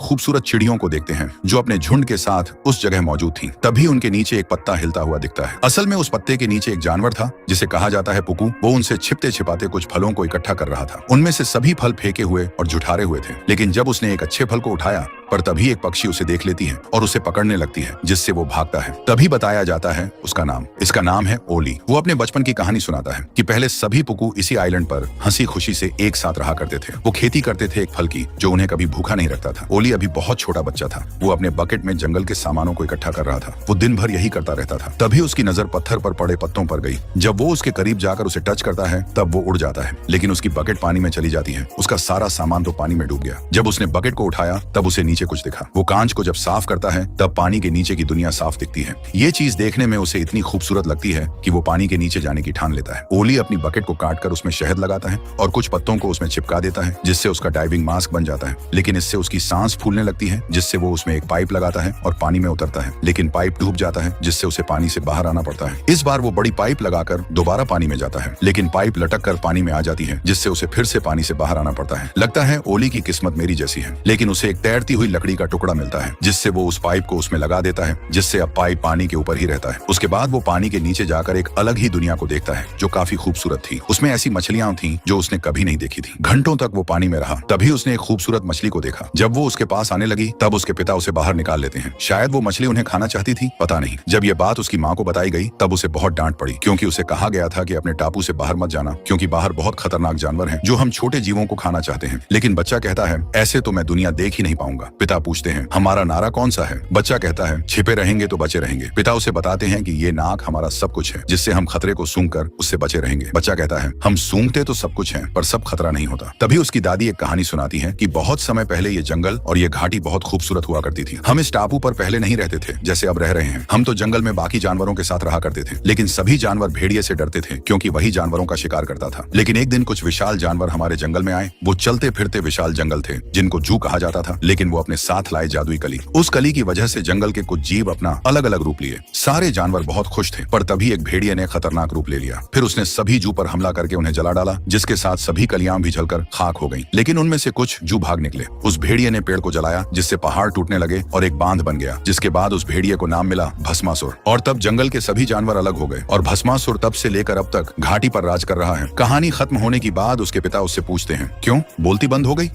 खूबसूरत चिड़ियों को देखते हैं जो अपने झुंड के साथ उस जगह मौजूद थीं। तभी उनके नीचे एक पत्ता हिलता हुआ दिखता है। असल में उस पत्ते के नीचे एक जानवर था जिसे कहा जाता है पुकू। वो उनसे छिपते छिपाते कुछ फलों को इकट्ठा कर रहा था। उनमें से सभी फल फेंके हुए और जुठारे हुए थे, लेकिन जब उसने एक अच्छे फल को उठाया पर तभी एक पक्षी उसे देख लेती है और उसे पकड़ने लगती है, जिससे वो भागता है। तभी बताया जाता है उसका नाम। इसका नाम है ओली। वो अपने बचपन की कहानी सुनाता है कि पहले सभी पुकू इसी आइलैंड पर हंसी खुशी से एक साथ रहा करते थे। वो खेती करते थे एक फल की जो उन्हें कभी भूखा नहीं रखता था। ओली अभी बहुत छोटा बच्चा था। वो अपने बकेट में जंगल के सामानों को इकट्ठा कर रहा था। वो दिन भर यही करता रहता था। तभी उसकी नजर पत्थर पर पड़े पत्तों पर गई। जब वो उसके करीब जाकर उसे टच करता है तब वो उड़ जाता है, लेकिन उसकी बकेट पानी में चली जाती है। उसका सारा सामान तो पानी में डूब गया। जब उसने बकेट को उठाया तब उसे नीचे कुछ दिखा। वो कांच को जब साफ करता है तब पानी के नीचे की दुनिया साफ दिखती है। ये चीज देखने में उसे इतनी खूबसूरत लगती है कि वो पानी के नीचे जाने की ठान लेता है। ओली अपनी बकेट को काटकर उसमें शहद लगाता है और कुछ पत्तों को उसमें चिपका देता है, जिससे उसका डाइविंग मास्क बन जाता है। लेकिन इससे उसकी सांस फूलने लगती है, जिससे वो उसमें एक पाइप लगाता है और पानी में उतरता है। लेकिन पाइप डूब जाता है, जिससे उसे पानी से बाहर आना पड़ता है। इस बार वो बड़ी पाइप लगाकर दोबारा पानी में जाता है, लेकिन पाइप लटक कर पानी में आ जाती है, जिससे उसे फिर से पानी से बाहर आना पड़ता है। लगता है ओली की किस्मत मेरी जैसी है। लेकिन उसे एक तैरती हुई लकड़ी का टुकड़ा मिलता है, जिससे वो उस पाइप को उसमें लगा देता है, जिससे अब पाइप पानी के ऊपर ही रहता है। उसके बाद वो पानी के नीचे जाकर एक अलग ही दुनिया को देखता है जो काफी खूबसूरत थी। उसमें ऐसी मछलियां थीं जो उसने कभी नहीं देखी थी। घंटों तक वो पानी में रहा। तभी उसने एक खूबसूरत मछली को देखा। जब वो उसके पास आने लगी तब उसके पिता उसे बाहर निकाल लेते हैं। शायद वो मछली उन्हें खाना चाहती थी, पता नहीं। जब ये बात उसकी माँ को बताई गई तब उसे बहुत डांट पड़ी, क्योंकि उसे कहा गया था कि अपने टापू से बाहर मत जाना, क्योंकि बाहर बहुत खतरनाक जानवर हैं जो हम छोटे जीवों को खाना चाहते हैं। लेकिन बच्चा कहता है ऐसे तो मैं दुनिया देख ही नहीं पाऊंगा। पिता पूछते हैं हमारा नारा कौन सा है? बच्चा कहता है छिपे रहेंगे तो बचे रहेंगे। पिता उसे बताते हैं कि ये नाक हमारा सब कुछ है, जिससे हम खतरे को सूंघकर उससे बचे रहेंगे। बच्चा कहता है हम सूंघते तो सब कुछ है पर सब खतरा नहीं होता। तभी उसकी दादी एक कहानी सुनाती है कि बहुत समय पहले ये जंगल और ये घाटी बहुत खूबसूरत हुआ करती थी। हम इस टापू पर पहले नहीं रहते थे जैसे अब रह रहे हैं। हम तो जंगल में बाकी जानवरों के साथ रहा करते थे, लेकिन सभी जानवर भेड़िए से डरते थे क्योंकि वही जानवरों का शिकार करता था। लेकिन एक दिन कुछ विशाल जानवर हमारे जंगल में आए। वो चलते फिरते विशाल जंगल थे जिनको जू कहा जाता था, लेकिन वो अपने साथ लाए जादुई कली। उस कली की वजह से जंगल के कुछ जीव अपना अलग अलग रूप लिए। सारे जानवर बहुत खुश थे, पर तभी एक भेड़िए ने खतरनाक रूप ले लिया। फिर उसने सभी जू पर हमला करके उन्हें जला डाला, जिसके साथ सभी कलियां भी जलकर खाक हो गईं। लेकिन उनमें से कुछ जू भाग निकले। उस भेड़िए ने पेड़ को जलाया, जिससे पहाड़ टूटने लगे और एक बांध बन गया, जिसके बाद उस भेड़िए को नाम मिला भस्मासुर। और तब जंगल के सभी जानवर अलग हो गए और भस्मासुर तब से लेकर अब तक घाटी पर राज कर रहा है। कहानी खत्म होने के बाद उसके पिता उससे पूछते हैं क्यों बोलती बंद हो गई?